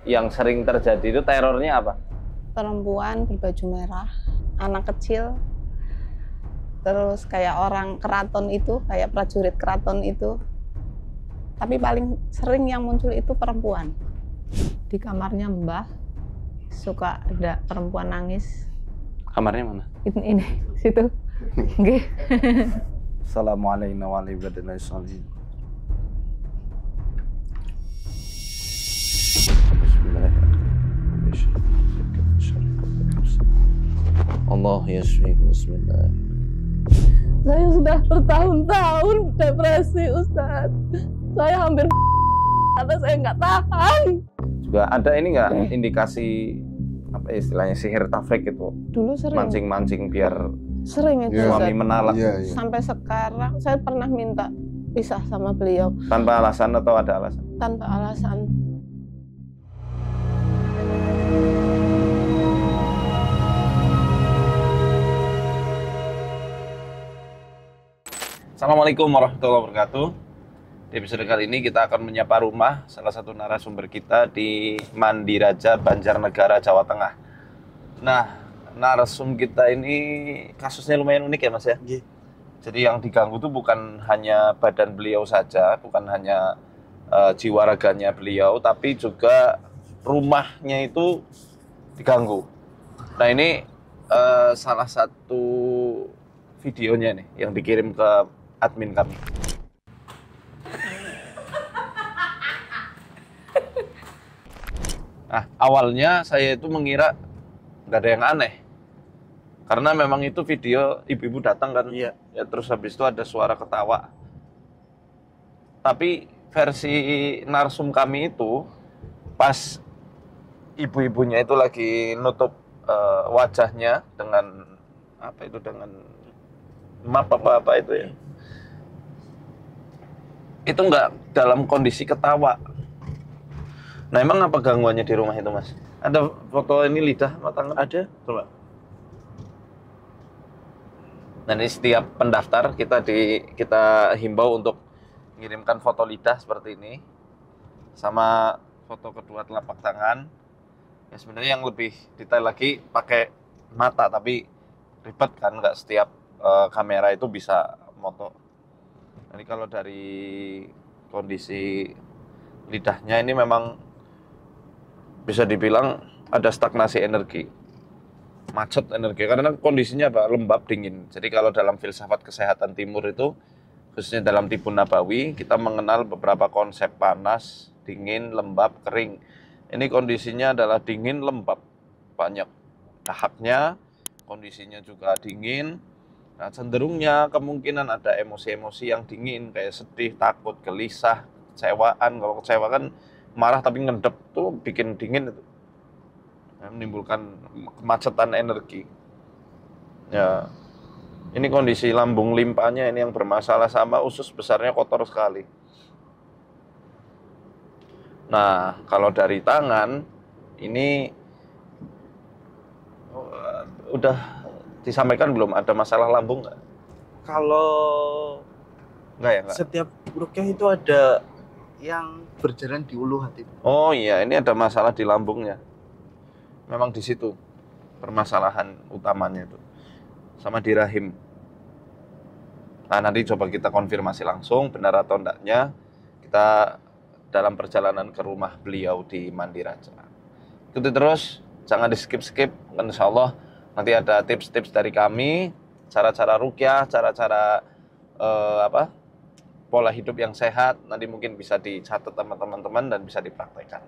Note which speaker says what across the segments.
Speaker 1: yang sering terjadi itu terornya apa?
Speaker 2: Perempuan berbaju merah, anak kecil, terus kayak orang keraton itu, kayak prajurit keraton itu. Tapi paling sering yang muncul itu perempuan. Di kamarnya Mbah, suka ada perempuan nangis.
Speaker 1: Kamarnya mana?
Speaker 2: Ini situ. Nggih.
Speaker 1: Assalamualaikum warahmatullahi wabarakatuh. Allah yasfiku bismillah.
Speaker 2: Saya sudah bertahun-tahun depresi, Ustaz. Saya hampir karena saya nggak tahan.
Speaker 1: Juga ada ini nggak indikasi apa istilahnya sihir tafrik itu?
Speaker 2: Dulu sering.
Speaker 1: Mancing-mancing biar
Speaker 2: Sering itu,
Speaker 1: suami
Speaker 2: Ustaz.
Speaker 1: menalak.
Speaker 2: Sampai sekarang saya pernah minta pisah sama beliau.
Speaker 1: Tanpa alasan atau ada alasan?
Speaker 2: Tanpa alasan.
Speaker 1: Assalamualaikum warahmatullahi wabarakatuh. Di episode kali ini kita akan menyapa rumah salah satu narasumber kita di Mandiraja, Banjarnegara, Jawa Tengah. Nah, narasum kita ini kasusnya lumayan unik ya Mas ya?
Speaker 3: Iya.
Speaker 1: Jadi yang diganggu itu bukan hanya badan beliau saja, bukan hanya jiwa raganya beliau, tapi juga rumahnya itu diganggu. Nah ini salah satu videonya nih yang dikirim ke admin kami. Nah, awalnya saya itu mengira nggak ada yang aneh. Karena memang itu video ibu-ibu datang kan.
Speaker 3: Iya.
Speaker 1: Ya, terus habis itu ada suara ketawa. Tapi versi narsum kami itu pas ibu-ibunya itu lagi nutup wajahnya dengan apa itu, dengan map apa itu ya. Itu nggak dalam kondisi ketawa. Nah, emang apa gangguannya di rumah itu, Mas? Ada foto ini lidah matang?
Speaker 3: Ada, coba.
Speaker 1: Nah, ini setiap pendaftar kita himbau untuk mengirimkan foto lidah seperti ini sama foto kedua telapak tangan. Ya sebenarnya yang lebih detail lagi pakai mata, tapi ribet kan, nggak setiap kamera itu bisa moto. Jadi kalau dari kondisi lidahnya ini memang bisa dibilang ada stagnasi energi, macet energi, karena kondisinya apa? Lembab, dingin. Jadi kalau dalam filsafat kesehatan timur itu, khususnya dalam Tibun Nabawi, kita mengenal beberapa konsep: panas, dingin, lembab, kering. Ini kondisinya adalah dingin, lembab, banyak dahaknya, kondisinya juga dingin. Nah, cenderungnya kemungkinan ada emosi-emosi yang dingin, kayak sedih, takut, gelisah, kecewaan. Kalau kecewa kan marah tapi ngendep tuh bikin dingin itu. Ya, menimbulkan kemacetan energi. Ya, ini kondisi lambung limpanya ini yang bermasalah, sama usus besarnya kotor sekali. Nah, kalau dari tangan ini udah disampaikan belum, ada masalah lambung nggak?
Speaker 3: Kalau
Speaker 1: Nggak ya, nggak?
Speaker 3: setiap rukyah itu ada yang berjalan di ulu hati.
Speaker 1: Oh iya, ini ada masalah di lambungnya. Memang di situ permasalahan utamanya itu. Sama di rahim. Nah, nanti coba kita konfirmasi langsung benar atau enggaknya. Kita dalam perjalanan ke rumah beliau di Mandiraja. Ikuti terus, jangan di skip-skip. Insya Allah nanti ada tips-tips dari kami, cara-cara rukyah, cara-cara pola hidup yang sehat. Nanti mungkin bisa dicatat sama teman-teman dan bisa dipraktekkan.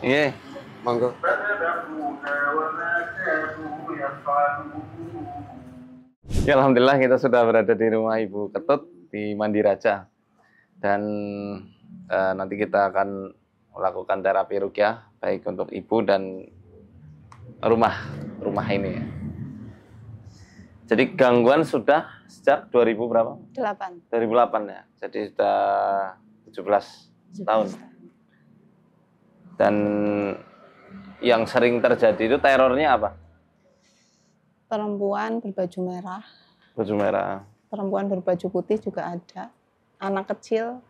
Speaker 1: Iya,
Speaker 3: Monggo.
Speaker 1: Ya, alhamdulillah kita sudah berada di rumah Ibu Ketut di Mandiraja. Dan nanti kita akan melakukan terapi ruqyah baik untuk ibu dan rumah ini. Jadi gangguan sudah sejak 2000 berapa?
Speaker 2: 8.
Speaker 1: 2008 ya. Jadi sudah 17 tahun. Dan yang sering terjadi itu terornya apa?
Speaker 2: Perempuan berbaju merah,
Speaker 1: Baju merah.
Speaker 2: perempuan berbaju putih juga ada. Anak kecil,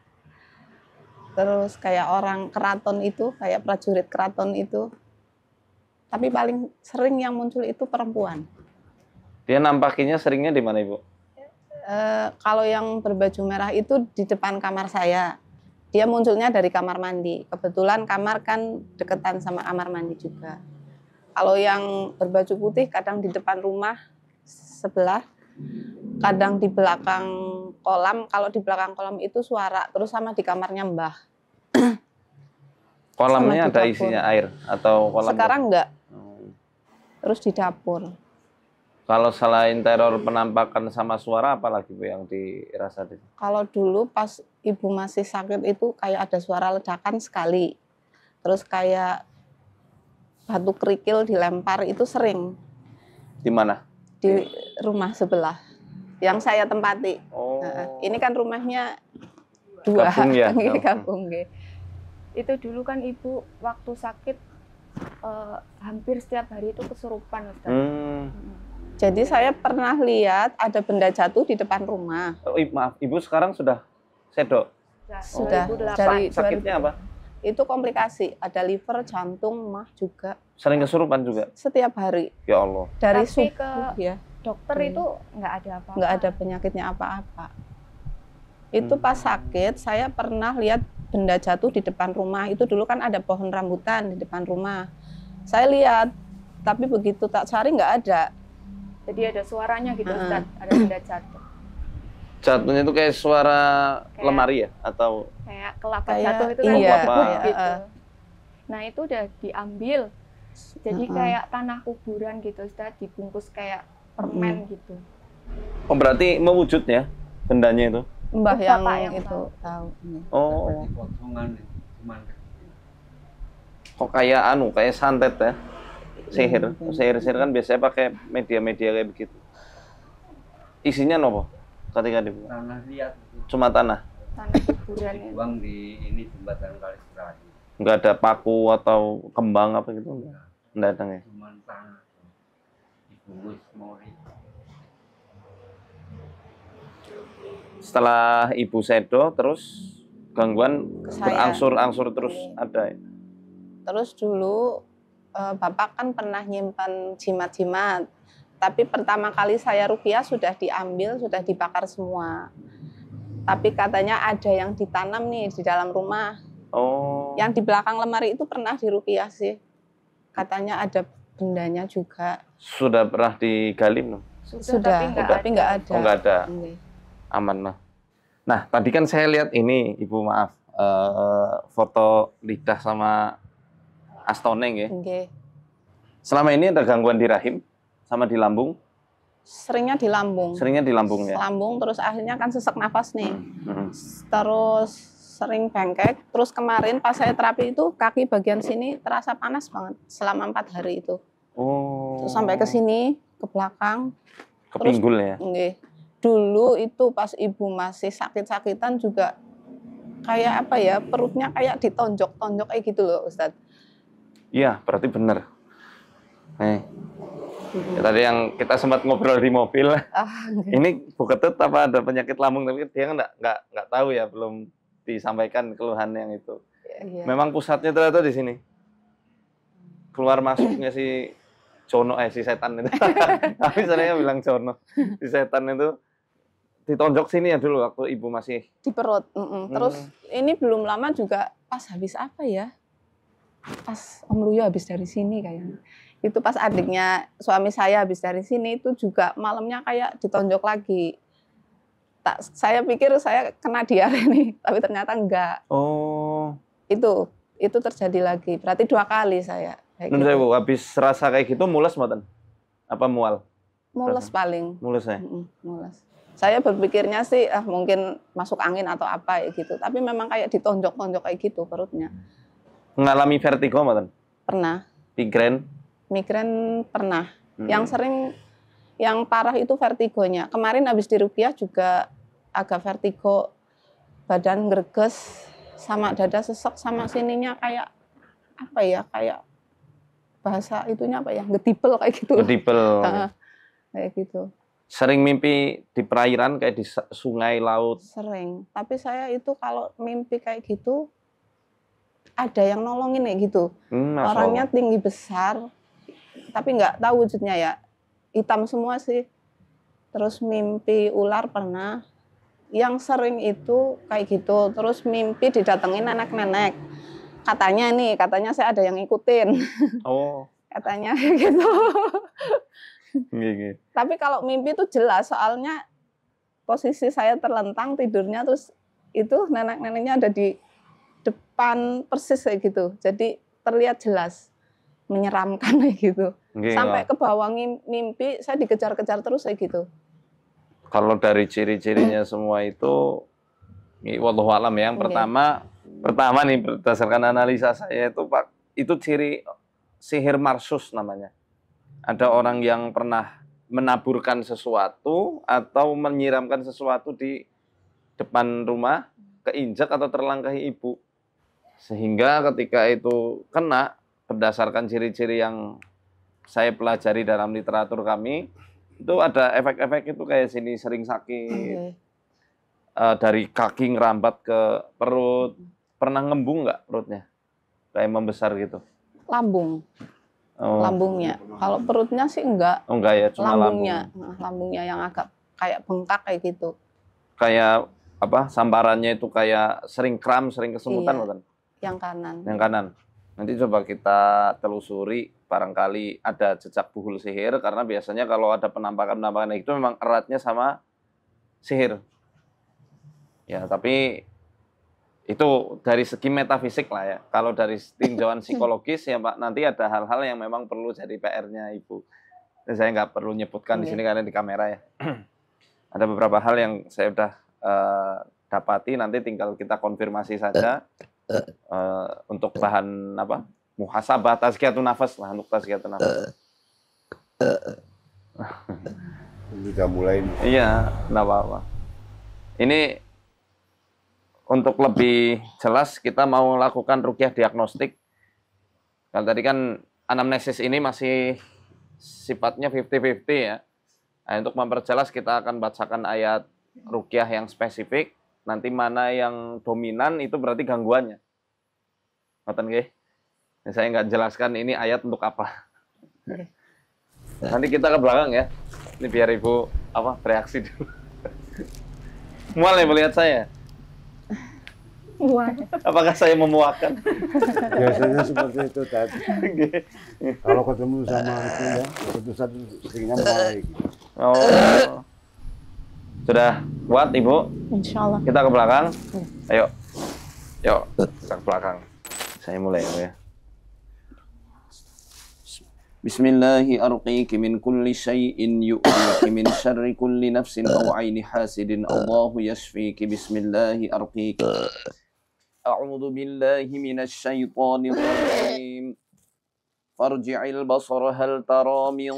Speaker 2: terus kayak orang keraton itu, kayak prajurit keraton itu. Tapi paling sering yang muncul itu perempuan.
Speaker 1: Dia nampakinya seringnya di mana, Ibu?
Speaker 2: Kalau yang berbaju merah itu di depan kamar saya. Dia munculnya dari kamar mandi. Kebetulan kamar kan deketan sama kamar mandi juga. Kalau yang berbaju putih kadang di depan rumah sebelah, kadang di belakang kolam. Kalau di belakang kolam itu suara, terus sama di kamarnya Mbah.
Speaker 1: Kolamnya
Speaker 2: Sama di
Speaker 1: ada
Speaker 2: dapur.
Speaker 1: isinya air atau kolam?
Speaker 2: Sekarang enggak,
Speaker 1: Oh.
Speaker 2: terus di dapur.
Speaker 1: Kalau selain teror penampakan sama suara, apa lagi Bu yang dirasa?
Speaker 2: Kalau dulu pas ibu masih sakit itu kayak ada suara ledakan sekali. Terus kayak batu kerikil dilempar itu sering
Speaker 1: Di mana?
Speaker 2: di rumah sebelah yang saya tempati.
Speaker 1: Oh.
Speaker 2: Nah, ini kan rumahnya dua,
Speaker 1: Gabung ya?
Speaker 2: nggih, gabung nggih.
Speaker 4: Itu dulu kan ibu waktu sakit hampir setiap hari itu kesurupan, Ustaz.
Speaker 2: Jadi saya pernah lihat ada benda jatuh di depan rumah.
Speaker 1: Oh, maaf, Ibu sekarang sudah sedok.
Speaker 2: Sudah,
Speaker 4: 2008.
Speaker 2: dari
Speaker 1: Sakitnya apa?
Speaker 2: Itu komplikasi, ada liver, jantung, mah juga
Speaker 1: Sering kesurupan juga?
Speaker 2: setiap hari.
Speaker 1: Ya Allah.
Speaker 2: Dari
Speaker 4: Tapi
Speaker 2: subuh ya,
Speaker 4: dokter itu nggak ada apa-apa.
Speaker 2: nggak ada penyakitnya apa-apa. Itu pas sakit, saya pernah lihat benda jatuh di depan rumah. Itu dulu kan ada pohon rambutan di depan rumah. Saya lihat, tapi begitu tak cari nggak ada.
Speaker 4: Jadi ada suaranya gitu, Ustaz. Ada benda jatuh.
Speaker 1: Jatuhnya itu kayak suara
Speaker 4: Kayak-
Speaker 1: lemari ya? Atau
Speaker 4: Kayak kelapa
Speaker 2: Kayak-
Speaker 4: jatuh itu kan
Speaker 2: iya,
Speaker 4: bubuk
Speaker 1: kayak,
Speaker 4: gitu. Nah, itu udah diambil. Jadi kayak tanah kuburan gitu, Ustaz, dibungkus kayak permen gitu.
Speaker 1: oh, berarti mewujud ya bendanya itu?
Speaker 2: Mbah
Speaker 4: Bapak
Speaker 2: yang,
Speaker 4: yang
Speaker 2: itu tahu.
Speaker 1: Oh. Kok kayak kayak santet ya? Sihir. Sihir kan biasanya pakai media-media kayak begitu. Isinya nopo? Ketika dibuang?
Speaker 5: Tanah liat
Speaker 1: Cuma tanah.
Speaker 4: Tanah kuburan itu.
Speaker 5: dibuang di ini jembatan Kalistraji,
Speaker 1: Nggak ada paku atau kembang apa gitu? Nggak ada ya?
Speaker 5: cuman tanah dibungkus mori.
Speaker 1: Setelah Ibu sedo, terus gangguan
Speaker 2: Ke saya.
Speaker 1: berangsur-angsur terus
Speaker 2: Iya.
Speaker 1: ada ya?
Speaker 2: Terus dulu Bapak kan pernah nyimpan jimat-jimat. Tapi pertama kali saya ruqyah sudah diambil, sudah dibakar semua. Tapi katanya ada yang ditanam nih di dalam rumah.
Speaker 1: Oh.
Speaker 2: Yang di belakang lemari itu pernah diruqyah sih. Katanya ada bendanya juga.
Speaker 1: Sudah pernah digali belum?
Speaker 2: Sudah, tapi nggak ada.
Speaker 1: Oh, nggak ada.
Speaker 2: Nggih.
Speaker 1: Aman lah. Nah, tadi kan saya lihat ini, Ibu maaf, foto lidah sama astoneng ya.
Speaker 2: Nggih.
Speaker 1: Selama ini ada gangguan di rahim sama di lambung?
Speaker 2: Seringnya di lambung.
Speaker 1: Seringnya di lambung ya?
Speaker 2: Lambung, terus akhirnya kan sesak nafas nih.
Speaker 1: Hmm.
Speaker 2: Terus sering bengkek. Terus kemarin pas saya terapi itu kaki bagian sini terasa panas banget selama 4 hari itu.
Speaker 1: Oh.
Speaker 2: Terus sampai ke sini, ke belakang.
Speaker 1: Ke pinggul ya?
Speaker 2: Nggih. Dulu itu pas ibu masih sakit-sakitan juga kayak apa ya, perutnya kayak ditonjok-tonjok kayak gitu loh, Ustadz.
Speaker 1: Iya, berarti benar. Ya, tadi yang kita sempat ngobrol di mobil, ini Bu Ketut apa ada penyakit lambung, tapi dia kan nggak tahu ya, belum disampaikan keluhan yang itu.
Speaker 2: Iya.
Speaker 1: Memang pusatnya ternyata di sini. Keluar masuknya si Jono, si setan itu. Tapi saya bilang Jono. Si setan itu ditonjok sini ya dulu waktu ibu masih.
Speaker 2: Di perut. Terus ini belum lama juga pas habis apa ya? Pas Om Luyo habis dari sini kayaknya. Itu pas adiknya suami saya habis dari sini itu juga malamnya kayak ditonjok lagi. Saya pikir saya kena diare nih, tapi ternyata enggak.
Speaker 1: Oh.
Speaker 2: Itu terjadi lagi. Berarti 2 kali saya. Kayak
Speaker 1: Menurut
Speaker 2: gitu.
Speaker 1: saya Bu, habis rasa kayak gitu mules mboten? Apa mual?
Speaker 2: mules paling.
Speaker 1: Mulus ya?
Speaker 2: Mules. Saya berpikirnya sih mungkin masuk angin atau apa ya gitu. Tapi memang kayak ditonjok-tonjok kayak gitu perutnya.
Speaker 1: Mengalami vertigo mboten?
Speaker 2: Pernah.
Speaker 1: Migrain
Speaker 2: Pernah. Yang sering, yang parah itu vertigonya. Kemarin habis diruqyah juga agak vertigo, badan greges, sama dada sesek, sama sininya kayak apa ya, kayak bahasa itunya apa ya, gedibel kayak gitu.
Speaker 1: Gedibel.
Speaker 2: Kayak gitu.
Speaker 1: Sering mimpi di perairan kayak di sungai, laut?
Speaker 2: Sering. Tapi saya itu kalau mimpi kayak gitu, ada yang nolongin kayak gitu. Orangnya tinggi besar, tapi nggak tahu wujudnya ya. Hitam semua sih. Terus mimpi ular pernah. Yang sering itu kayak gitu. Terus mimpi didatengin anak nenek. Katanya saya ada yang ngikutin.
Speaker 1: Oh.
Speaker 2: Katanya gitu.
Speaker 1: Gini.
Speaker 2: Tapi kalau mimpi itu jelas, soalnya posisi saya terlentang tidurnya, terus itu nenek-neneknya ada di depan persis kayak gitu. Jadi terlihat jelas, menyeramkan kayak gitu.
Speaker 1: Gini.
Speaker 2: Sampai ke bawah mimpi, saya dikejar-kejar terus kayak gitu.
Speaker 1: Kalau dari ciri-cirinya semua itu, wallahu alam ya. Yang pertama nih berdasarkan analisa saya itu Pak, itu ciri sihir marsus namanya. Ada orang yang pernah menaburkan sesuatu atau menyiramkan sesuatu di depan rumah, keinjak atau terlangkahi ibu. Sehingga ketika itu kena, berdasarkan ciri-ciri yang saya pelajari dalam literatur kami, itu ada efek-efek itu kayak sini sering sakit, dari kaki ngerambat ke perut. Pernah ngembung nggak perutnya? Kayak membesar gitu?
Speaker 2: Lambung. Lambungnya. Kalau perutnya sih enggak.
Speaker 1: Oh enggak ya, cuma
Speaker 2: lambungnya. Lambungnya yang agak kayak bengkak kayak gitu.
Speaker 1: Kayak apa? Sambarannya itu kayak sering kram, sering kesemutan, bukan?
Speaker 2: Yang kanan.
Speaker 1: Yang kanan. Nanti coba kita telusuri, barangkali ada jejak buhul sihir, karena biasanya kalau ada penampakan-penampakan itu memang eratnya sama sihir. Ya, tapi itu dari segi metafisik lah ya. Kalau dari tinjauan psikologis ya Pak, nanti ada hal-hal yang memang perlu jadi PR-nya Ibu. Saya nggak perlu nyebutkan di sini karena di kamera ya. Ada beberapa hal yang saya udah dapati, nanti tinggal kita konfirmasi saja untuk bahan apa? Muhasabah, tazkiyatun nafas lah, untuk tazkiyatun nafas.
Speaker 6: Udah mulai.
Speaker 1: Iya, nggak apa-apa. Ini untuk lebih jelas kita mau lakukan ruqyah diagnostik. Kalau tadi kan anamnesis ini masih sifatnya 50-50 ya. Nah, untuk memperjelas kita akan bacakan ayat ruqyah yang spesifik. Nanti mana yang dominan itu berarti gangguannya. Ngoten nggih? Saya nggak jelaskan ini ayat untuk apa. Nanti kita ke belakang ya. Ini biar Ibu bereaksi dulu. Mual ya melihat saya? Apakah saya memuakan?
Speaker 6: Biasanya seperti itu tadi. Kalau ketemu sama itu ya, satu-satu seringnya mulai.
Speaker 1: Oh. Sudah kuat Ibu?
Speaker 2: Insya Allah.
Speaker 1: Kita ke belakang. Ayo. Yuk, kita ke belakang. Saya mulai ya. Bismillahi arqiki min kulli syai'in yu'liki min syarri kulli nafsin aw 'aini hasidin Allahu yashfiki bismillahi arqiki. A'udzu billahi minasy syaithanir rajim. Farji'il basara hal tara min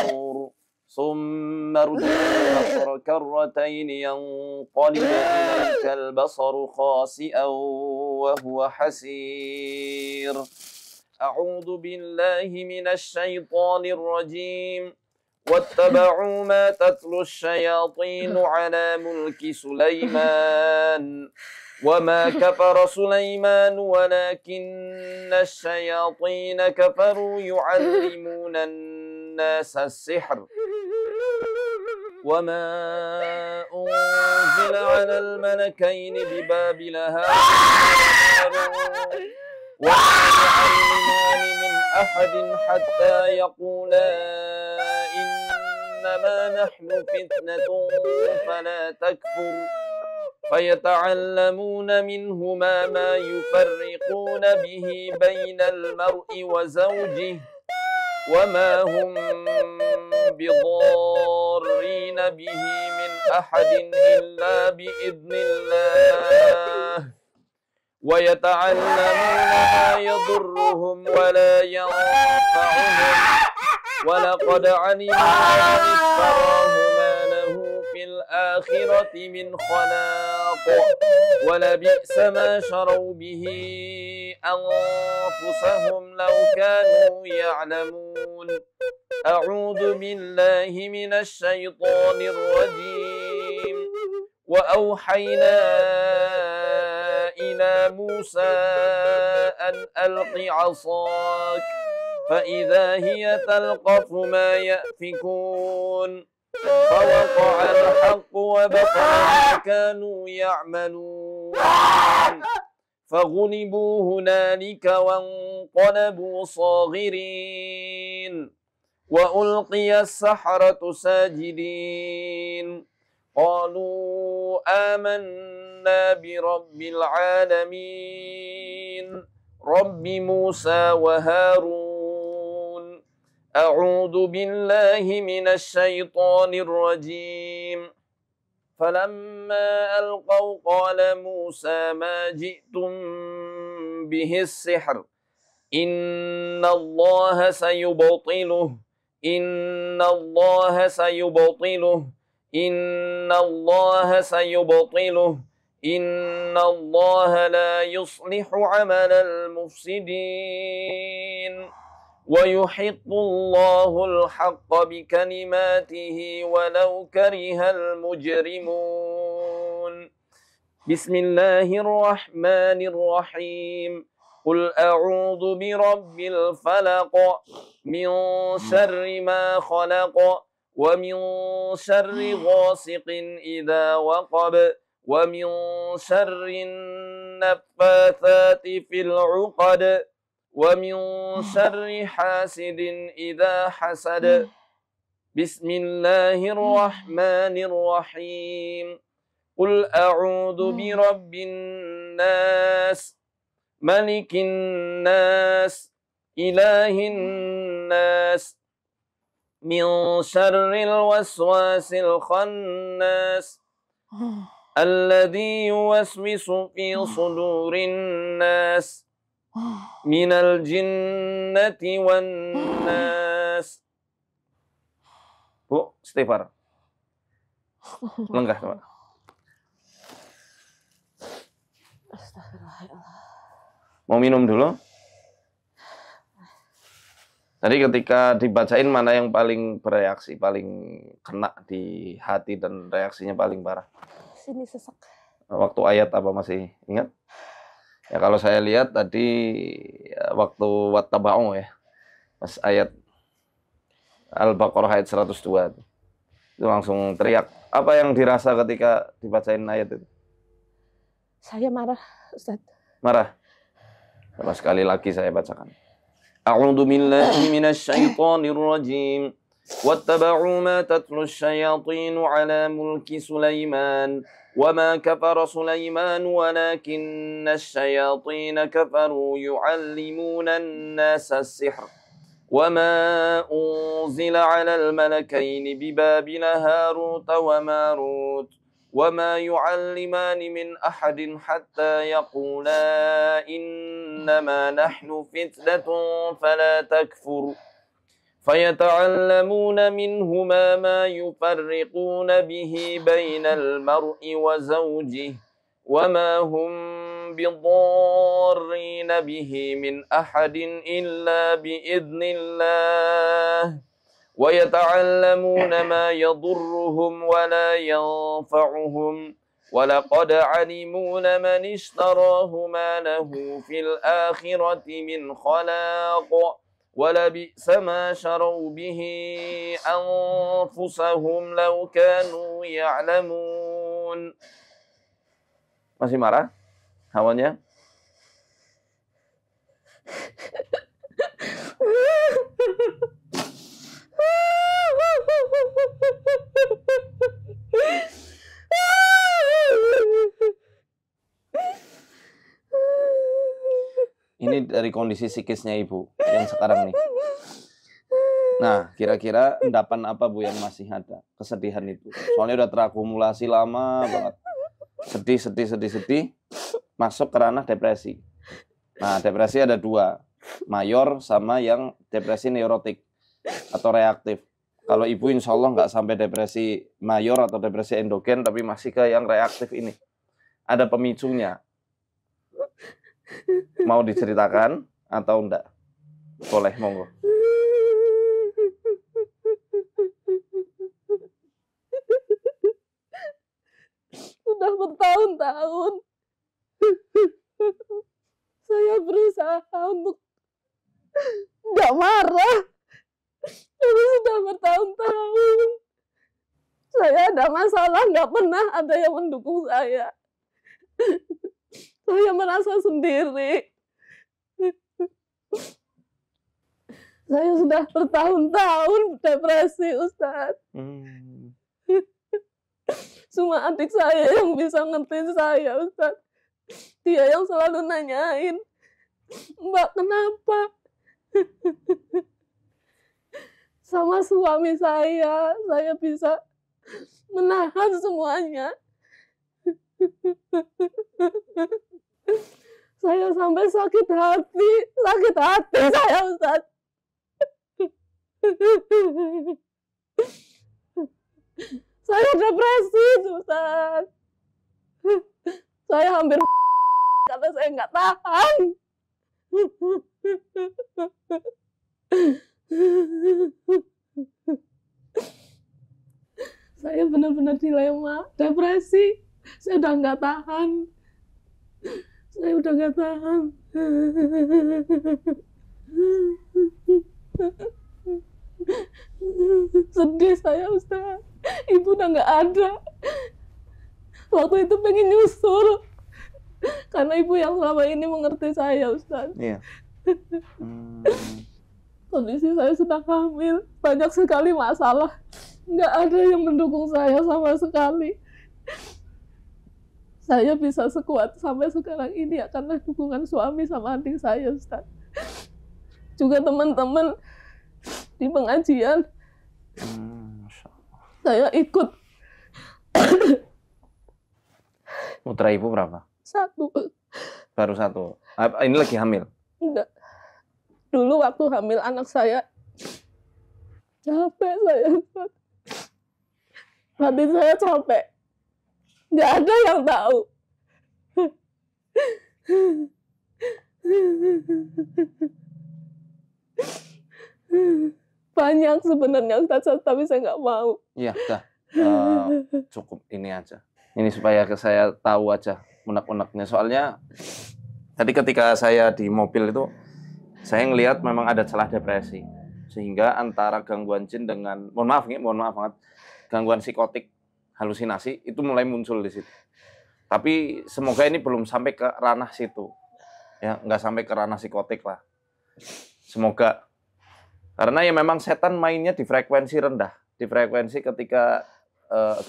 Speaker 1: nur. Summa rji'il basara karratain yanqalib ilayka al-basaru khasi'an wa huwa hasir. A'udzu billahi minasy syaithanir rajim. واتبعوا ما تتلو الشياطين على ملك سليمان وما كفر سليمان ولكن الشياطين كفروا يعلمون الناس السحر وما أنزل على الملكين ببابل هاروت وما يعلمان من أحد حتى يقولا إنما نحن فتنة فلا تكفر فيتعلمون منهما ما يفرقون به بين المرء وزوجه وما هم بضارين به من أحد إلا بإذن الله ويتعلمون ما يضرهم ولا ينفعهم ولقد علموا من اشتراه ما له في الآخرة من خلاق ولبئس ما شروا به أنفسهم لو كانوا يعلمون أعوذ بالله من الشيطان الرجيم وأوحينا إلى موسى أن ألق عصاك فإذا هي تلقف ما يأفكون فوقع الحق وبطل ما كانوا يعملون فغلبوا هنالك وانقلبوا صاغرين وألقي السحرة ساجدين قالوا آمنا برب العالمين رب موسى وهارون أعوذ بالله من الشيطان الرجيم فلما ألقوا قال موسى ما جئتم به السحر إن الله سيبطله إن الله سيبطله إن الله سيبطله إن الله لا يصلح عمل المفسدين ويحق الله الحق بكلماته ولو كره المجرمون بسم الله الرحمن الرحيم قل أعوذ برب الفلق من شر ما خلق ومن شر غاسق إذا وقب ومن شر النفاثات في العقد ومن شر حاسد إذا حسد بسم الله الرحمن الرحيم قل أعوذ برب الناس ملك الناس إله الناس من شر الوسواس الخناس الذي يوسوس في صدور الناس من الجنة والناس. Bu, istighfar. Lenggah, Pak. Mau minum dulu? Tadi ketika dibacain mana yang paling bereaksi, paling kena di hati dan reaksinya paling parah?
Speaker 2: Sini sesak.
Speaker 1: Waktu ayat apa masih ingat? Ya kalau saya lihat tadi waktu wattaba'u ya. Pas ayat Al-Baqarah ayat 102 itu langsung teriak. Apa yang dirasa ketika dibacain ayat itu?
Speaker 2: Saya marah, Ustaz.
Speaker 1: Marah? Coba sekali lagi saya bacakan. A'udzu billahi minasy syaithanir rajim. Wattaba'u ma tatlu asy-syayatin 'ala mulki Sulaiman wa ma kafara Sulaiman walakinna asy-syayatin kafaru yu'allimuna an-nasa as-sihr wa ma unzila 'ala al-malakaini bi Babila Harut wa Marut وما يعلمان من أحد حتى يقولا إنما نحن فتنة فلا تكفر فيتعلمون منهما ما يفرقون به بين المرء وزوجه وما هم بضارين به من أحد إلا بإذن الله ويتعلمون ما يضرهم ولا ينفعهم ولقد علموا لمن اشتراه ما له في الآخرة من خلاق ولبئس ما شروا به أنفسهم لو كانوا يعلمون. Masih marah hawanya? Ini dari kondisi psikisnya ibu yang sekarang nih. Nah, kira-kira endapan apa Bu yang masih ada? Kesedihan itu. Soalnya udah terakumulasi lama banget. Sedih, masuk ke ranah depresi. Nah, depresi ada dua. Mayor sama yang depresi neurotik atau reaktif. Kalau Ibu insya Allah nggak sampai depresi mayor atau depresi endogen, tapi masih ke yang reaktif ini. Ada pemicunya. Mau diceritakan atau enggak? Boleh, monggo.
Speaker 2: Sudah bertahun-tahun saya berusaha untuk nggak marah. Tapi sudah bertahun-tahun saya ada masalah, nggak pernah ada yang mendukung saya. Saya merasa sendiri. Saya sudah bertahun-tahun depresi, Ustadz. Cuma adik saya yang bisa ngertiin saya, Ustadz. Dia yang selalu nanyain, Mbak kenapa? Sama suami saya bisa menahan semuanya. Saya sampai sakit hati saya, Ustadz. Saya depresi, Ustadz. Saya hampir karena saya nggak tahan. Saya benar-benar dilema, depresi. Saya udah nggak tahan. Saya udah nggak tahan. Sedih saya, Ustaz. Ibu udah nggak ada. Waktu itu pengen nyusul. Karena ibu yang selama ini mengerti saya, Ustaz.
Speaker 1: Iya.
Speaker 2: Kondisi saya sudah hamil. Banyak sekali masalah. Nggak ada yang mendukung saya sama sekali. Saya bisa sekuat sampai sekarang ini ya karena dukungan suami sama adik saya, Ustaz. Juga teman-teman di pengajian. Saya ikut.
Speaker 1: Putra Ibu berapa?
Speaker 2: 1.
Speaker 1: Baru 1. Ini lagi hamil?
Speaker 2: Enggak. Dulu waktu hamil anak saya, capek saya, Ustaz. Hati saya capek. Nggak ada yang tahu. Banyak sebenarnya, Ustaz, tapi saya nggak mau.
Speaker 1: Iya, udah. Cukup ini aja. Ini supaya saya tahu aja unek-uneknya. Soalnya tadi ketika saya di mobil itu, saya ngelihat memang ada celah depresi. Sehingga antara gangguan jin dengan, mohon maaf banget, gangguan psikotik, halusinasi, itu mulai muncul di situ. Tapi semoga ini belum sampai ke ranah situ. Ya, nggak sampai ke ranah psikotik lah. Semoga. Karena ya memang setan mainnya di frekuensi rendah. Di frekuensi ketika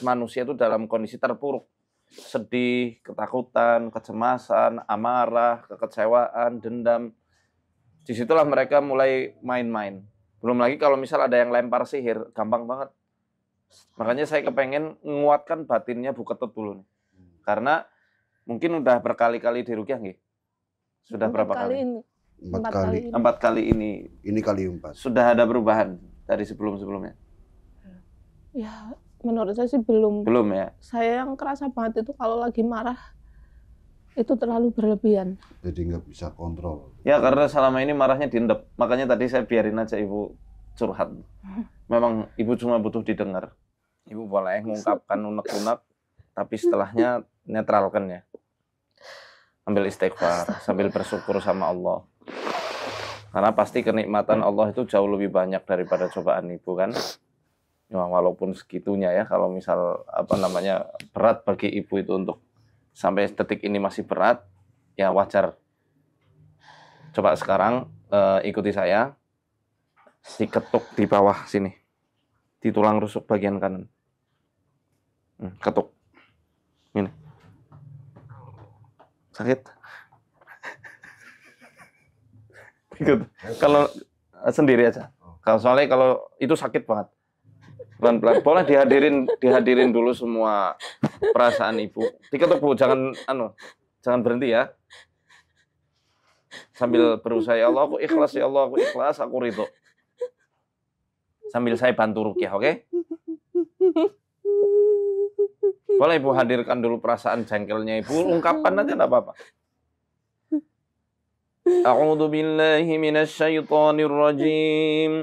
Speaker 1: manusia itu dalam kondisi terpuruk. Sedih, ketakutan, kecemasan, amarah, kekecewaan, dendam. Disitulah mereka mulai main-main. Belum lagi kalau misal ada yang lempar sihir, gampang banget. Makanya saya kepengen menguatkan batinnya Bu Ketut dulu nih. Karena mungkin udah berkali-kali diruqyah nggih? Sudah berapa kali?
Speaker 2: Ini.
Speaker 6: 4 kali.
Speaker 1: 4 kali ini.
Speaker 6: Ini kali 4.
Speaker 1: Sudah ada perubahan dari sebelum-sebelumnya?
Speaker 2: Ya, menurut saya sih belum.
Speaker 1: Belum ya?
Speaker 2: Saya yang kerasa banget itu kalau lagi marah, itu terlalu berlebihan.
Speaker 6: Jadi nggak bisa kontrol.
Speaker 1: Ya karena selama ini marahnya diendap. Makanya tadi saya biarin aja Ibu curhat. Memang Ibu cuma butuh didengar. Ibu boleh mengungkapkan unek-unek, tapi setelahnya netralkan ya. Ambil istighfar, sambil bersyukur sama Allah. Karena pasti kenikmatan Allah itu jauh lebih banyak daripada cobaan Ibu kan. Ya, walaupun segitunya ya, kalau misal berat bagi Ibu itu untuk sampai detik ini masih berat, ya wajar. Coba sekarang ikuti saya, diketuk di bawah sini, di tulang rusuk bagian kanan. Ketuk, ini. Sakit? Ikut. Kalau sendiri aja. Soalnya kalau itu sakit banget. Pelan-pelan. Boleh dihadirin dulu semua perasaan ibu. Diketuk Bu, jangan berhenti ya. Sambil berusaha, ya Allah aku ikhlas, ya Allah aku ikhlas, aku ridho. Sambil saya bantu ruqyah, oke? Boleh Ibu hadirkan dulu perasaan jengkelnya Ibu, ungkapkan aja enggak apa-apa. A'udzu billahi minasy syaithanir rajim.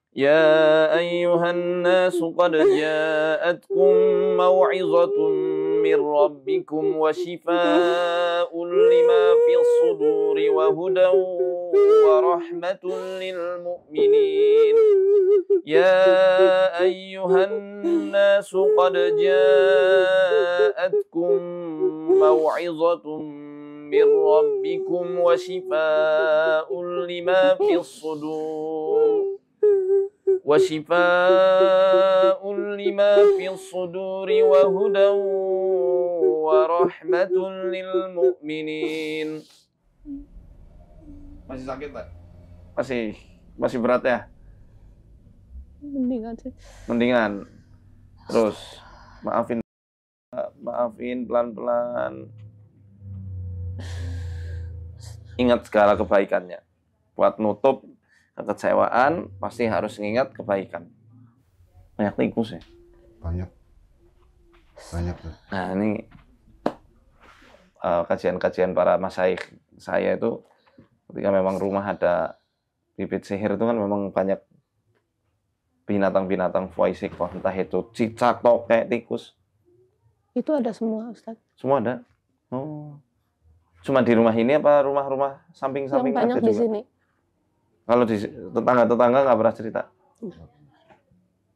Speaker 1: Ya ayyuhan nasu qad ja'atkum mau'izatun min rabbikum wa shifaa'un lima fis suduri wa hudan wa rahmatun lil mu'minin. Ya ayyuhan nasu qad ja'atkum mau'izatun min rabbikum wa shifaa'un lima fis sudur wa shifaa'un lima fis suduri wa hudan wa rahmatun lil mu'minin. Masih sakit, Pak? Masih berat ya?
Speaker 2: Mendingan sih.
Speaker 1: Mendingan. Terus maafin pelan-pelan. Ingat segala kebaikannya. Buat nutup kekecewaan pasti harus mengingat kebaikan. Banyak tikus ya?
Speaker 6: Banyak tuh.
Speaker 1: Nah ini kajian-kajian para masyaikh saya itu ketika memang rumah ada bibit sihir itu kan memang banyak binatang-binatang foisik, entah itu cicak, tokek, tikus.
Speaker 2: Itu ada semua, Ustaz.
Speaker 1: Semua ada? Oh. Cuma di rumah ini apa rumah-rumah samping-samping
Speaker 2: Yang banyak
Speaker 1: ada
Speaker 2: di
Speaker 1: juga?
Speaker 2: sini.
Speaker 1: Kalau di tetangga-tetangga nggak pernah cerita?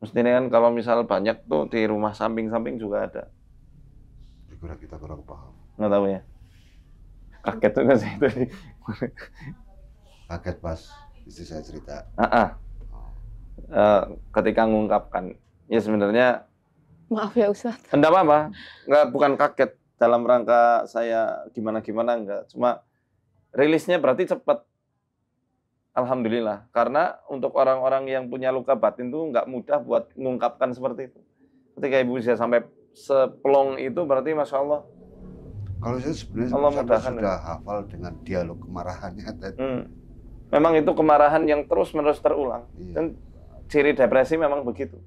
Speaker 1: Mestinya kan kalau misal banyak tuh di rumah samping-samping juga ada.
Speaker 6: Kita kurang paham.
Speaker 1: Nggak tahu ya? Kaget juga sih itu.
Speaker 6: Kaget pas istri saya cerita.
Speaker 1: Ketika mengungkapkan, ya sebenarnya
Speaker 2: Maaf ya Ustaz.
Speaker 1: enggak apa-apa, bukan kaget dalam rangka saya gimana-gimana, enggak. Cuma rilisnya berarti cepat. Alhamdulillah, karena untuk orang-orang yang punya luka batin itu nggak mudah buat mengungkapkan seperti itu. Ketika ibu bisa sampai seplong itu berarti Masya Allah.
Speaker 6: Kalau saya sebenarnya
Speaker 1: Allah
Speaker 6: saya
Speaker 1: mudahkan,
Speaker 6: sudah hafal dengan dialog kemarahannya tadi.
Speaker 1: Memang itu kemarahan yang terus-menerus terulang.
Speaker 6: Iya.
Speaker 1: Dan ciri depresi memang begitu.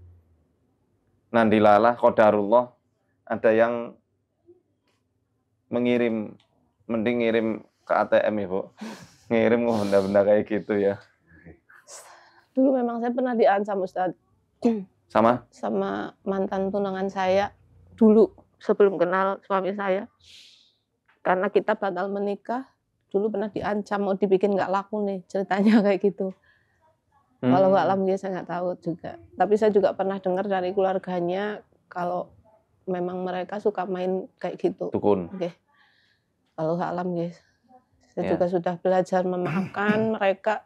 Speaker 1: Nandilalah qadarullah, ada yang mending ngirim ke ATM Ibu. Ngirim benda-benda kayak gitu ya.
Speaker 2: Dulu memang saya pernah diancam Ustaz. Sama mantan tunangan saya dulu sebelum kenal suami saya. Karena kita batal menikah, dulu pernah diancam mau dibikin nggak laku nih ceritanya kayak gitu. Kalau nggak alam saya nggak tahu juga. Tapi saya juga pernah dengar dari keluarganya kalau memang mereka suka main kayak gitu.
Speaker 1: Dukun.
Speaker 2: Oke. Kalau nggak alam guys. Saya juga sudah belajar memaafkan mereka.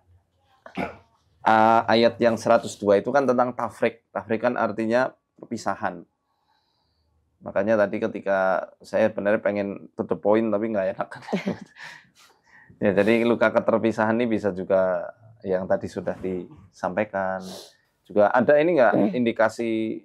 Speaker 1: Ayat yang 102 itu kan tentang tafrik. Tafrik kan artinya perpisahan. Makanya tadi ketika saya benar pengen to the point tapi nggak enak. Ya, jadi luka keterpisahan ini bisa juga yang tadi sudah disampaikan. Juga ada ini nggak indikasi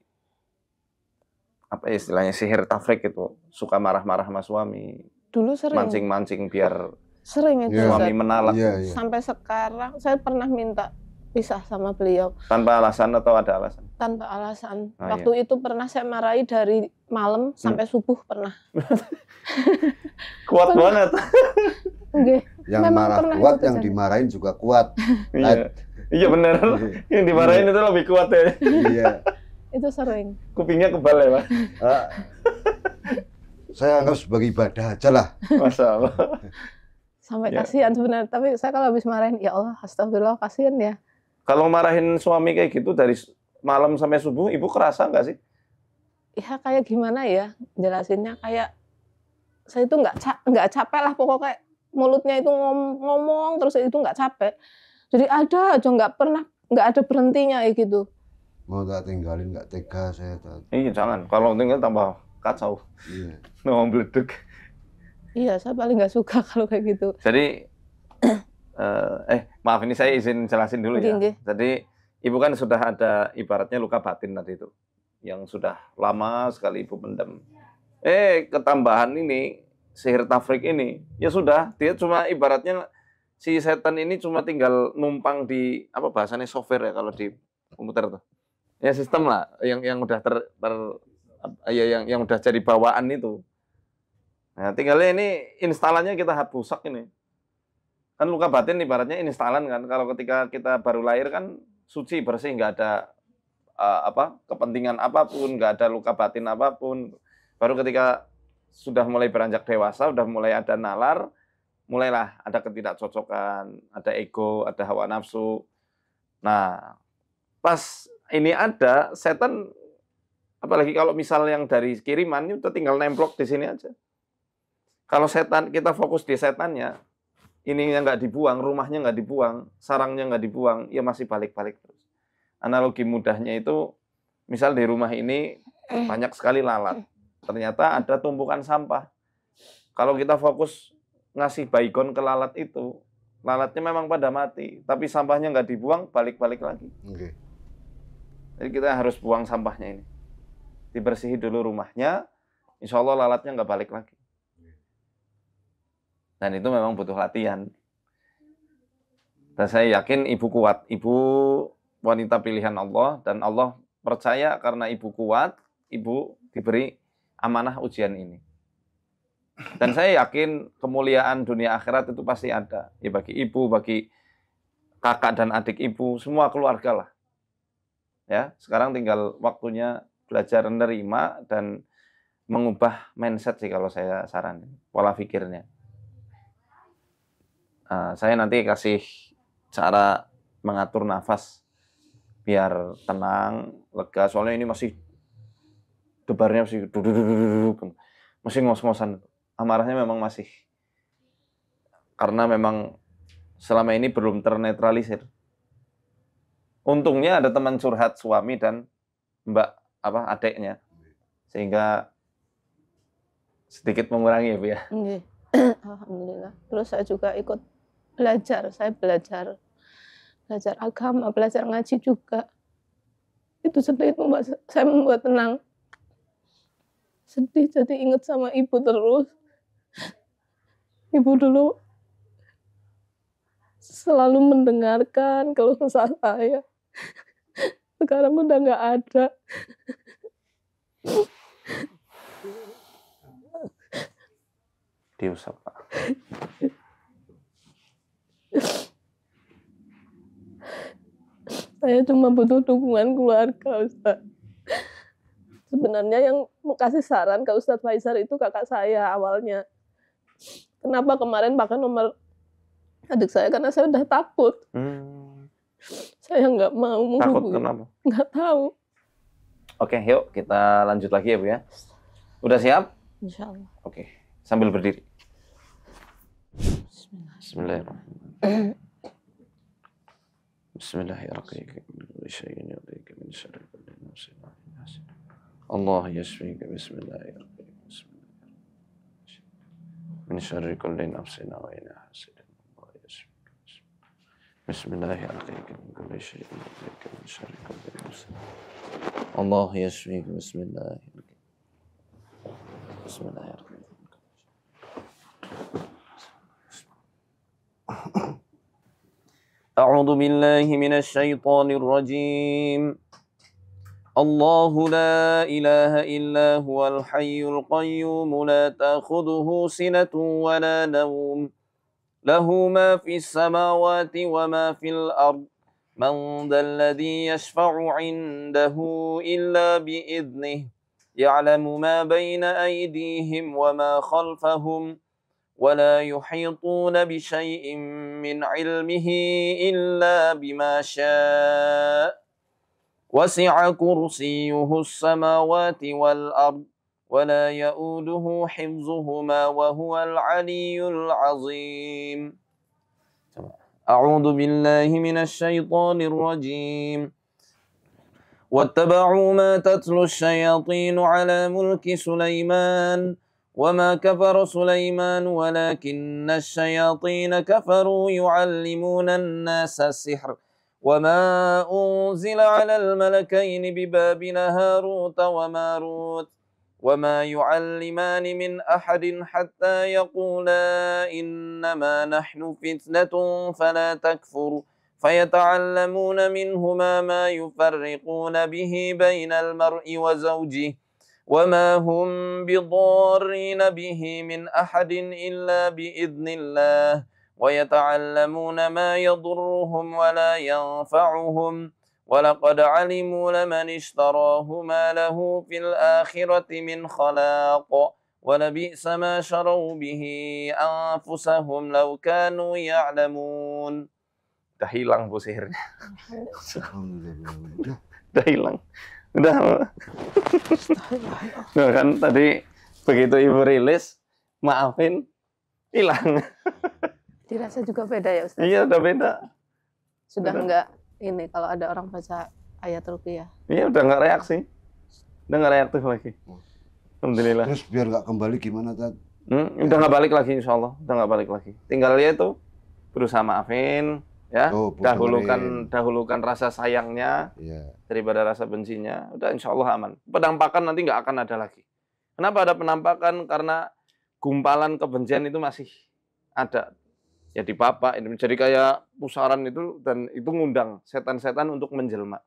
Speaker 1: apa istilahnya sihir tafrik itu, suka marah-marah sama suami.
Speaker 2: Dulu sering.
Speaker 1: Mancing-mancing biar
Speaker 2: sering itu
Speaker 1: suami menalak.
Speaker 6: Iya.
Speaker 2: Sampai sekarang saya pernah minta pisah sama beliau.
Speaker 1: Tanpa alasan atau ada alasan?
Speaker 2: Tanpa alasan.
Speaker 1: Oh,
Speaker 2: Waktu itu pernah saya marahi dari malam sampai subuh pernah.
Speaker 1: Kuat banget.
Speaker 2: Okay.
Speaker 6: Yang
Speaker 2: Memang
Speaker 6: marah
Speaker 2: pernah
Speaker 6: kuat,
Speaker 2: itu
Speaker 6: yang
Speaker 2: terjadi.
Speaker 6: dimarahin juga kuat.
Speaker 1: Iya benar. Yang dimarahin itu lebih kuat ya.
Speaker 6: Iya.
Speaker 2: Itu sering.
Speaker 1: Kupingnya kebal ya, Pak.
Speaker 6: Saya anggap sebagai ibadah aja lah.
Speaker 1: Masya Allah.
Speaker 2: Sampai kasihan sebenarnya. Tapi saya kalau habis marahin, ya Allah, astagfirullah, kasihan ya.
Speaker 1: Kalau marahin suami kayak gitu dari malam sampai subuh, ibu kerasa nggak sih?
Speaker 2: Ya kayak gimana ya jelasinnya, kayak saya itu nggak capek lah pokoknya, mulutnya itu ngomong terus itu nggak capek. Jadi ada aja nggak ada berhentinya kayak gitu.
Speaker 6: Mau tak tinggalin nggak tega saya.
Speaker 1: Iya jangan. Kalau tinggal tambah kacau.
Speaker 6: Iya.
Speaker 1: Ngomong beleduk.
Speaker 2: Iya, saya paling nggak suka kalau kayak gitu.
Speaker 1: Jadi maaf ini saya izin jelasin dulu ya.
Speaker 2: Nggih.
Speaker 1: Jadi Ibu kan sudah ada ibaratnya luka batin tadi itu, yang sudah lama sekali Ibu pendam. Ketambahan ini, sihir tafrik ini, ya sudah, dia cuma ibaratnya si setan ini cuma tinggal numpang di, apa bahasanya, software ya kalau di komputer tuh. Ya sistem lah, yang udah yang udah jadi bawaan itu. Nah, tinggalnya ini instalannya kita rusak ini. Kan luka batin ibaratnya instalan kan. Kalau ketika kita baru lahir kan suci, bersih, nggak ada kepentingan apapun, nggak ada luka batin apapun. Baru ketika sudah mulai beranjak dewasa, sudah mulai ada nalar, mulailah ada ketidakcocokan, ada ego, ada hawa nafsu. Nah, pas ini ada setan, apalagi kalau misal yang dari kiriman itu tinggal nemplok di sini aja. Kalau setan, kita fokus di setannya, ininya nggak dibuang, rumahnya nggak dibuang, sarangnya nggak dibuang, ya masih balik-balik terus. Analogi mudahnya itu, misal di rumah ini banyak sekali lalat, ternyata ada tumpukan sampah. Kalau kita fokus ngasih baygon ke lalat itu, lalatnya memang pada mati, tapi sampahnya nggak dibuang, balik-balik lagi.
Speaker 6: Oke.
Speaker 1: Jadi kita harus buang sampahnya ini. Dibersihi dulu rumahnya, insya Allah lalatnya nggak balik lagi. Dan itu memang butuh latihan. Dan saya yakin ibu kuat. Ibu wanita pilihan Allah. Dan Allah percaya karena ibu kuat, ibu diberi amanah ujian ini. Dan saya yakin kemuliaan dunia akhirat itu pasti ada. Ya bagi ibu, bagi kakak dan adik ibu, semua keluarga lah. Ya, sekarang tinggal waktunya belajar menerima dan mengubah mindset sih kalau saya saranin. Pola pikirnya. Saya nanti kasih cara mengatur nafas biar tenang, lega. Soalnya ini masih debarnya masih ngos-ngosan. Amarahnya memang masih, karena memang selama ini belum ternetralisir. Untungnya ada teman curhat suami dan adiknya, sehingga sedikit mengurangi ya Bu ya.
Speaker 2: Alhamdulillah. Terus saya juga ikut belajar, saya belajar agama, belajar ngaji juga. Itu sedikit saya membuat tenang. Sedih, jadi ingat sama ibu terus. Ibu dulu selalu mendengarkan kalau kesah saya. Sekarang udah nggak ada.
Speaker 1: Diusap Pak.
Speaker 2: Saya cuma butuh dukungan keluarga, Ustaz. Sebenarnya yang mau kasih saran ke Ustadz Faisal itu kakak saya awalnya. Kenapa kemarin pakai nomor adik saya? Karena saya udah takut. Saya nggak mau menghubungi.
Speaker 1: Takut kenapa?
Speaker 2: Nggak tahu.
Speaker 1: Oke, yuk kita lanjut lagi ya Bu ya. Udah siap?
Speaker 2: Insya Allah.
Speaker 1: Oke, sambil berdiri. Bismillahirrahmanirrahim. Bismillahirrahmanirrahim. Allah yashfika. Bismillahirrahmanirrahim. Min syarri kulli nafsin wa in hasidin. Allah yashfika. Bismillahirrahmanirrahim. Kulli syai'in min syarri kulli nafsin. Allah yashfika. Bismillahirrahmanirrahim. Bismillahirrahmanirrahim. أعوذ بالله من الشيطان الرجيم الله لا إله إلا هو الحي القيوم لا تأخذه سنة ولا نوم له ما في السماوات وما في الأرض من ذا الذي يشفع عنده إلا بإذنه يعلم ما بين أيديهم وما خلفهم ولا يحيطون بشيء من علمه إلا بما شاء وسع كرسيه السماوات والأرض ولا يؤوده حفظهما وهو العلي العظيم أعوذ بالله من الشيطان الرجيم واتبعوا ما تتلو الشياطين على ملك سليمان وما كفر سليمان ولكن الشياطين كفروا يعلمون الناس السحر وما أنزل على الملكين ببابل هاروت وماروت وما يعلمان من أحد حتى يقولا إنما نحن فتنة فلا تكفر فيتعلمون منهما ما يفرقون به بين المرء وزوجه وما هم بضارين به من أحد إلا بإذن الله ويتعلمون ما يضرهم ولا ينفعهم ولقد علموا لمن اشتراه ما له في الآخرة من خلاق ولبئس ما شروا به أنفسهم لو كانوا يعلمون. Udah hilang bu sihirnya.
Speaker 6: Alhamdulillah.
Speaker 1: Udah hilang. Udah. Nah, kan tadi begitu ibu rilis, maafin, hilang.
Speaker 2: Dirasa juga beda ya Ustaz?
Speaker 1: Iya udah beda.
Speaker 2: Sudah
Speaker 1: Udah.
Speaker 2: enggak ini kalau ada orang baca ayat ruqyah.
Speaker 1: Iya udah nggak reaksi, udah nggak reaktif lagi. Alhamdulillah.
Speaker 6: Terus biar nggak kembali gimana Tad?
Speaker 1: Udah nggak balik lagi insya Allah, udah nggak balik lagi. Tinggal dia itu berusaha maafin, ya.
Speaker 6: Oh,
Speaker 1: Dahulukan rasa sayangnya
Speaker 6: Iya.
Speaker 1: daripada rasa bencinya. Udah insya Allah aman. Penampakan nanti nggak akan ada lagi. Kenapa ada penampakan? Karena gumpalan kebencian itu masih ada. Ya di Bapak ini menjadi kayak pusaran itu dan itu ngundang setan-setan untuk menjelma.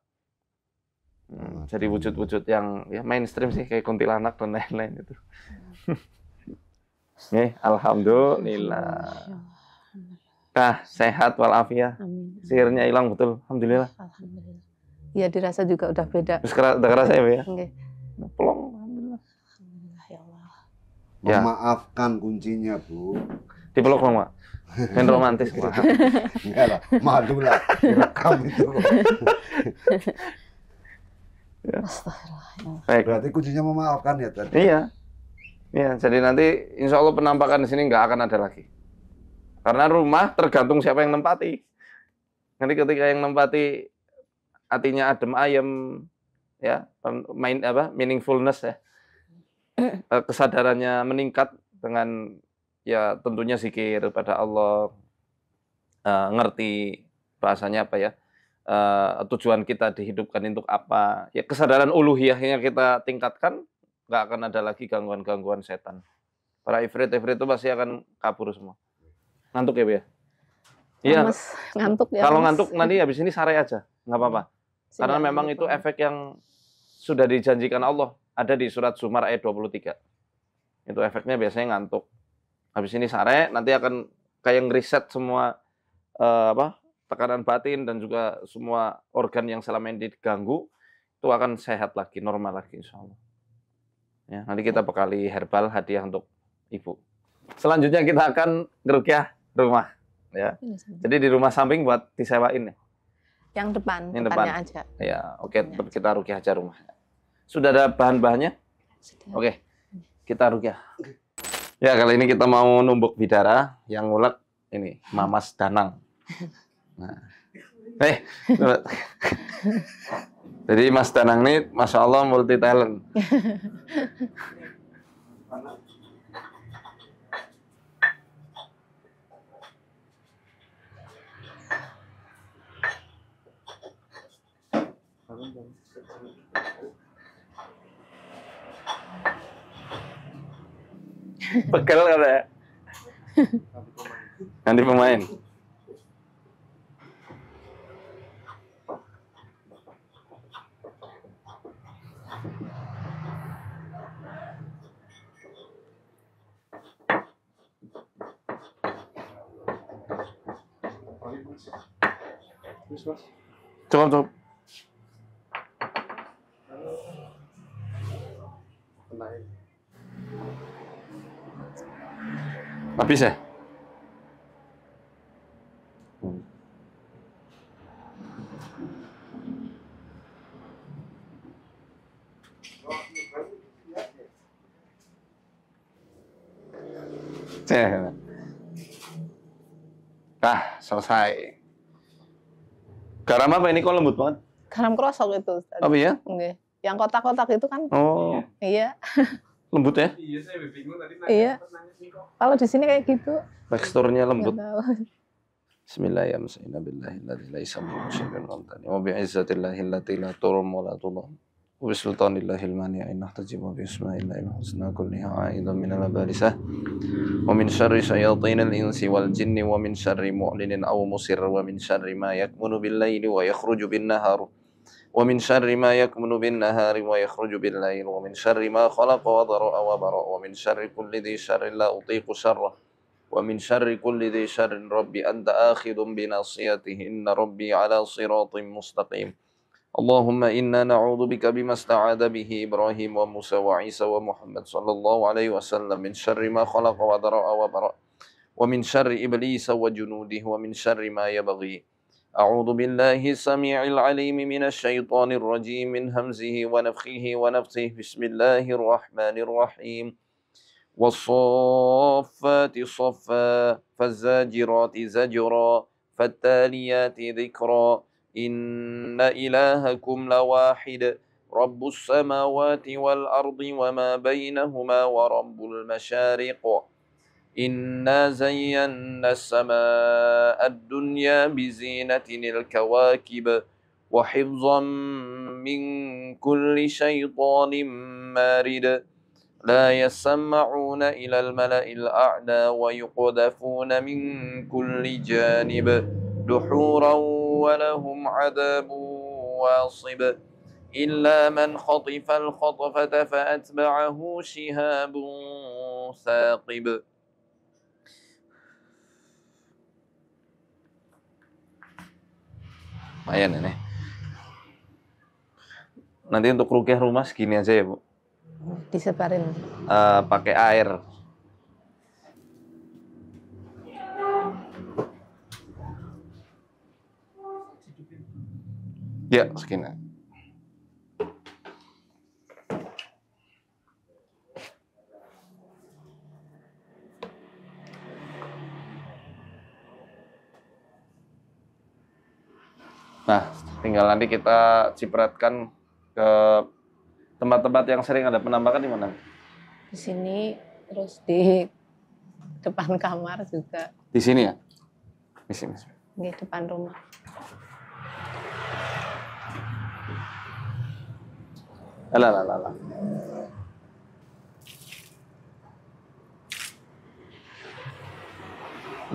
Speaker 1: Jadi wujud-wujud yang ya mainstream sih kayak kuntilanak dan lain-lain itu. Nih, alhamdulillah. Nah, sehat walafiat.
Speaker 2: Amin.
Speaker 1: Sihirnya hilang betul. Alhamdulillah.
Speaker 2: Alhamdulillah. Iya dirasa juga udah beda.
Speaker 1: Terus udah kerasa ya, Bu ya?
Speaker 2: Nggih.
Speaker 1: Pelong. Alhamdulillah.
Speaker 2: Alhamdulillah ya Allah.
Speaker 1: Ya.
Speaker 6: Memaafkan kuncinya, Bu.
Speaker 1: Dipeluk dong, Mak. Main romantis gitu.
Speaker 6: Enggak lah, malu lah. Direkam itu.
Speaker 2: Astagfirullah.
Speaker 1: Baik.
Speaker 6: Berarti kuncinya memaafkan ya Tad?
Speaker 1: Iya. Iya, jadi nanti insya Allah penampakan di sini nggak akan ada lagi. Karena rumah tergantung siapa yang nempati. Nanti ketika yang nempati hatinya adem ayem, ya, meaningfulness ya, kesadarannya meningkat dengan ya tentunya zikir pada Allah, ngerti bahasanya apa ya, tujuan kita dihidupkan untuk apa, ya kesadaran uluhiyahnya kita tingkatkan, nggak akan ada lagi gangguan-gangguan setan. Para ifrit-ifrit itu pasti akan kabur semua. Ngantuk ya, Bu ya? Iya.
Speaker 2: Mas, ngantuk ya.
Speaker 1: Kalau
Speaker 2: Mas.
Speaker 1: ngantuk nanti habis ini sare aja, nggak apa-apa. Karena
Speaker 2: Siap,
Speaker 1: memang
Speaker 2: gitu.
Speaker 1: itu efek yang sudah dijanjikan Allah. Ada di surat Zumar ayat 23. Itu efeknya biasanya ngantuk. Habis ini sare, nanti akan kayak ngeriset semua tekanan batin dan juga semua organ yang selama ini diganggu, itu akan sehat lagi, normal lagi insya Allah. Ya, nanti kita bekali herbal hadiah untuk Ibu. Selanjutnya kita akan ngerukyah rumah. Ya.
Speaker 2: Ini sama.
Speaker 1: Jadi di rumah samping buat disewain ya.
Speaker 2: Yang depan,
Speaker 1: Yang
Speaker 2: depannya
Speaker 1: depan.
Speaker 2: aja.
Speaker 1: Ya, oke, kita rukyah aja rumah. Sudah ada bahan-bahannya?
Speaker 2: Sudah.
Speaker 1: Oke, kita rukyah. Ya, kali ini kita mau numbuk bidara yang ngulek ini, Mamas Danang. Nah. Jadi Mas Danang ini, Masya Allah, multi talent. Pegel kan ya? Nanti pemain. Coba. Habis ya? Selesai. Garam apa ini kok lembut banget?
Speaker 2: Garam krosok itu, Ustaz.
Speaker 1: Oh iya?
Speaker 2: Nggih. Yang kotak-kotak itu kan.
Speaker 1: Oh,
Speaker 2: Iya.
Speaker 1: lembut ya?
Speaker 7: Iya, saya bingung tadi
Speaker 2: Iya.
Speaker 7: nanya nih kok.
Speaker 2: Kalau di sini kayak gitu.
Speaker 1: Teksturnya lembut.
Speaker 2: Nggak tahu.
Speaker 1: Bismillahirrahmanirrahim. Billahi laisa minhu syai'un qamtani. Wa bi'izzatillahi allati la turum wa la tudam. Wa bisultanillahil mani'in nahtajimu bi isma'illahil husna kulliha aidan min al-balisah. Wa min syarri syayatinil insi wal jinni wa min syarri mu'linin aw musir wa min syarri ma yakmunu bil laili wa yakhruju bin nahar. Wa min syarri ma yakmunu bin nahari wa yakhruju bil lail wa min syarri ma khalaqa wa dhara'a wa bara wa min syarri kulli dhi syarrin la utiqu syarrah. Wa min syarri kulli dhi syarrin rabbi anta akhidun bi nasiyatihi inna rabbi ala siratim mustaqim. Allahumma inna na'udzubika bima sta'adha bihi Ibrahim wa Musa wa Isa wa Muhammad sallallahu alaihi wasallam min syarri ma khalaqa wa dara'a wa bara wa min syarri iblis wa junudihi wa min syarri ma yabghi. A'udzu billahi samii'il 'aliim minasy syaithaanir rajiim min hamzihi wa nafthihi wa nafthihi. Bismillahirrahmanirrahim. والصافات صفا فالزاجرات زجرا فالتاليات ذكرا إن إلهكم لواحد رب السماوات والأرض وما بينهما ورب المشارق إنا زينا السماء الدنيا بزينة الكواكب وحفظا من كل شيطان مارد لا يسمعون إلى الملأ الأعلى ويقذفون من كل جانب دحورا ولهم عذاب واصب إلا من خطف الخطفة فأتبعه شهاب ثاقب. Lumayan ini. Nanti untuk rukyah rumah segini aja ya Bu.
Speaker 2: Disebarin.
Speaker 1: Pakai air. Ya, segini. Nah, tinggal nanti kita cipratkan ke tempat-tempat yang sering ada penampakan di mana?
Speaker 2: Di sini, terus di depan kamar juga.
Speaker 1: Di sini ya? Di sini.
Speaker 2: Di depan rumah.
Speaker 1: Alah.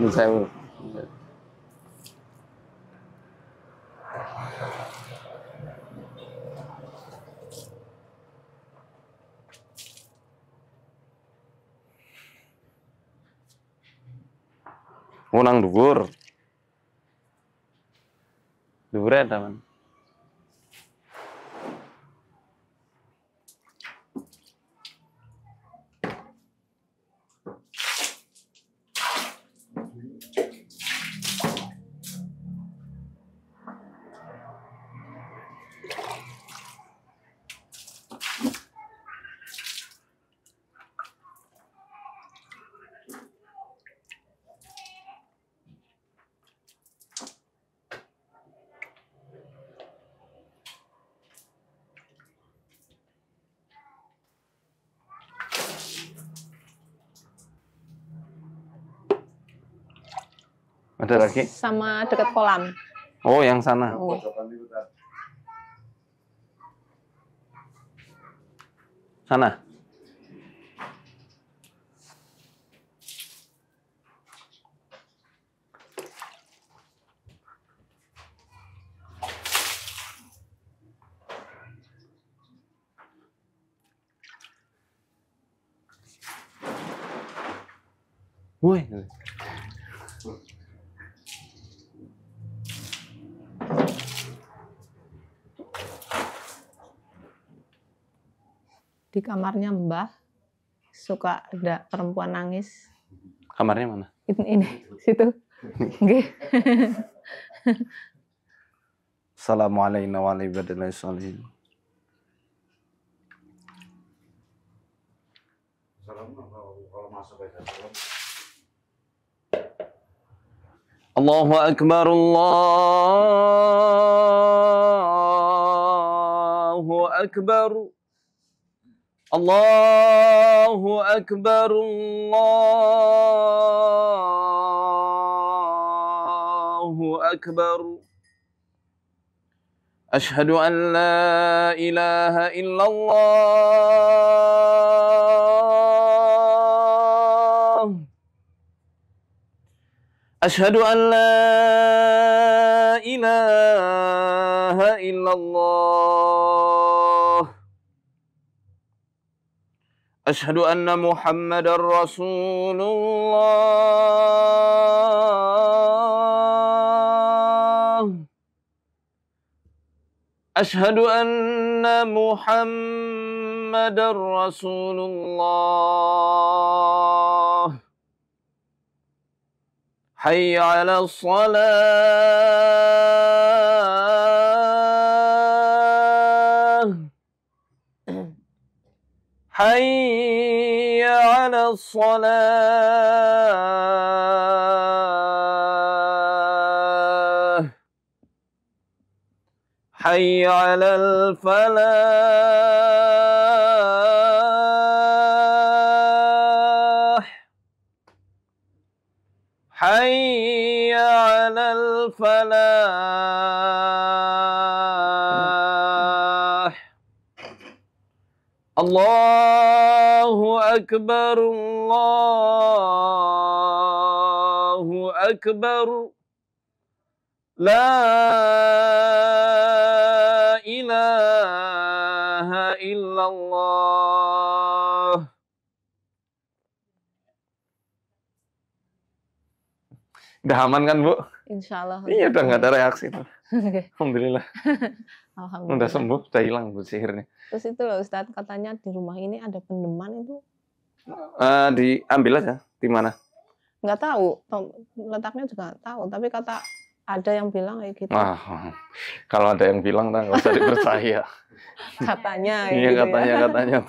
Speaker 1: Ini saya. Nang dhuwur. Dhuwure ada man. Ada lagi?
Speaker 2: Sama dekat kolam.
Speaker 1: Oh, yang sana.
Speaker 2: Oh.
Speaker 1: Sana. Woi.
Speaker 2: Di kamarnya Mbah suka ada perempuan nangis.
Speaker 1: Kamarnya mana?
Speaker 2: Ini situ. Nggih.
Speaker 1: Assalamualaikum warahmatullahi wabarakatuh.
Speaker 6: Kalau masuk aja.
Speaker 1: Allahu Akbar, Allahu Akbar. Allahu Akbar, أكبر أشهد أن لا إله إلا الله أشهد أن لا إله إلا الله أشهد أن محمد رسول الله أشهد أن محمد رسول الله حي على الصلاة حي على الصلاة حي على الفلاح حي على الفلاح الله أكبر الله أكبر لا إله إلا الله. Udah aman kan, Bu?
Speaker 2: Insya Allah.
Speaker 1: Iya, udah nggak ada reaksi tuh.
Speaker 2: Oke.
Speaker 1: Alhamdulillah.
Speaker 2: Alhamdulillah.
Speaker 1: Udah sembuh, udah hilang Bu sihirnya.
Speaker 2: Terus itu loh Ustadz, katanya di rumah ini ada pendeman itu.
Speaker 1: Diambil aja, di mana?
Speaker 2: Nggak tahu, letaknya juga nggak tahu. Tapi kata ada yang bilang kayak gitu.
Speaker 1: Kalau ada yang bilang, nggak usah dipercaya.
Speaker 2: Katanya.
Speaker 1: Iya,
Speaker 2: gitu
Speaker 1: katanya.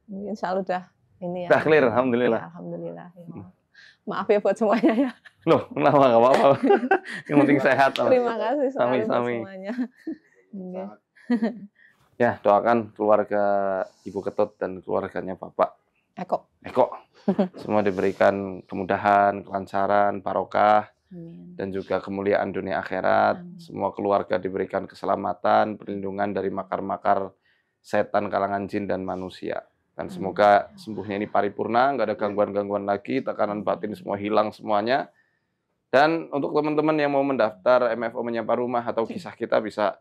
Speaker 2: Insya Allah udah ini ya.
Speaker 1: Udah clear, alhamdulillah.
Speaker 2: Ya, alhamdulillah. Ya. Maaf ya buat semuanya ya.
Speaker 1: Loh, kenapa? Nggak apa-apa. Yang penting sehat.
Speaker 2: Terima kasih sekali buat
Speaker 1: Sami-sami.
Speaker 2: semuanya. Oke.
Speaker 1: Ya, doakan keluarga Ibu Ketut dan keluarganya Bapak
Speaker 2: Eko.
Speaker 1: semua diberikan kemudahan, kelancaran, barokah,
Speaker 2: Amin.
Speaker 1: dan juga kemuliaan dunia akhirat.
Speaker 2: Amin.
Speaker 1: Semua keluarga diberikan keselamatan, perlindungan dari makar-makar setan kalangan jin dan manusia. Dan semoga sembuhnya ini paripurna, nggak ada gangguan-gangguan lagi, tekanan batin semua hilang semuanya. Dan untuk teman-teman yang mau mendaftar MFO Menyapa Rumah atau kisah kita bisa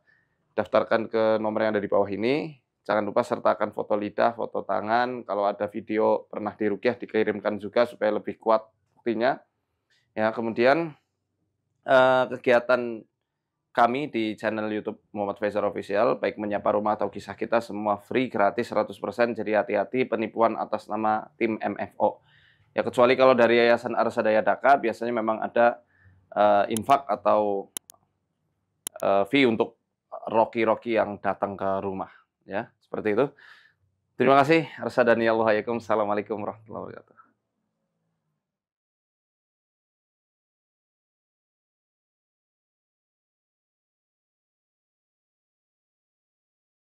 Speaker 1: daftarkan ke nomor yang ada di bawah ini. Jangan lupa sertakan foto lidah, foto tangan. Kalau ada video pernah diruqyah dikirimkan juga supaya lebih kuat buktinya. Ya, kemudian kegiatan kami di channel YouTube Muhammad Faizal Official, baik Menyapa Rumah atau kisah kita, semua free, gratis, 100%. Jadi hati-hati penipuan atas nama tim MFO. Ya, kecuali kalau dari Yayasan Arsadaya Daka, biasanya memang ada infak atau fee untuk roki-roki yang datang ke rumah. Ya, seperti itu. Terima kasih. Arsadani Allah. Assalamualaikum warahmatullahi wabarakatuh.